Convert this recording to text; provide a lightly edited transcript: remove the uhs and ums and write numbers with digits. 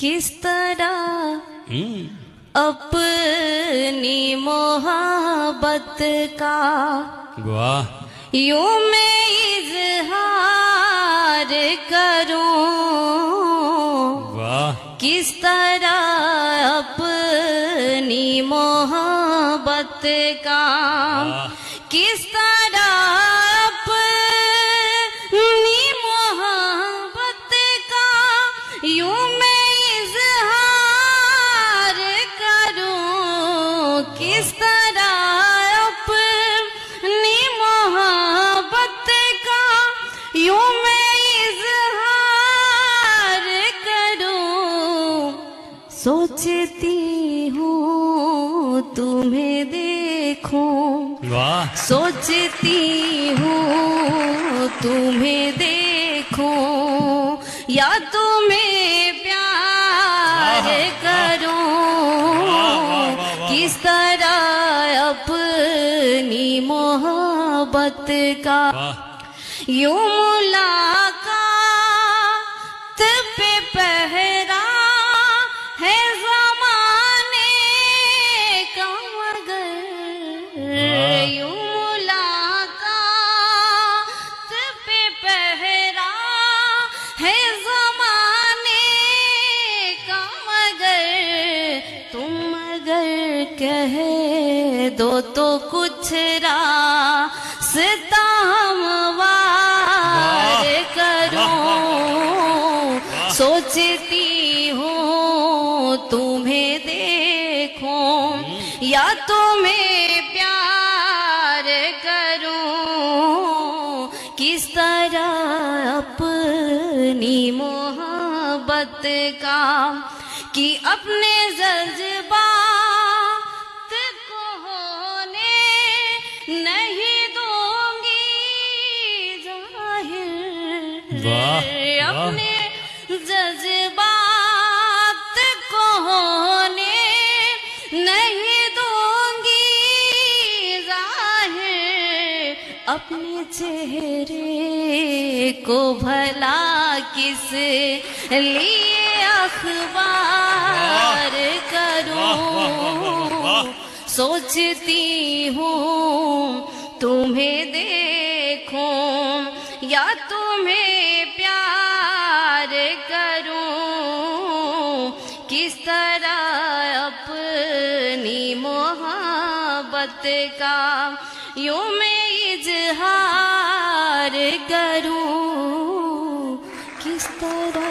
किस तरह अपनी मोहब्बत का वाह यूं मैं इजहार करूं, वाह किस तरह अपनी मोहब्बत का किस तरह अपनी मोहब्बत का यूं मैं इजहार करूं, किस तरह अपनी मोहब्बत का यूं मैं इजहार करूं। सोचती हूँ तुम्हें देखूं, वाह सोचती हूँ तुम्हें देखूं, या तुम्हें प्यार करूं, किस तरह अपनी मोहब्बत का यूं मुलाकात पे पहरा है ज़माने का, मगर यूं मुलाकात पे पहरा है ज़माने का, मगर तुम अगर कह दो तो कुछ रास्ता हमवार करूं। सोचती हूँ तुम्हें देखूं, या तुम्हें प्यार करूं, किस तरह अपनी मोहब्बत का कि अपने जज्बात को होने नहीं दूंगी जाहिर, वाह, अपने जज्बात को होने नहीं दूंगी जाहिर, अपने चेहरे को भला किस लिए अखबार करूं। सोचती हूँ तुम्हें देखूं, या तुम्हें प्यार करूं, किस तरह अपनी मोहब्बत का यूं मैं इजहार करूं, किस तरह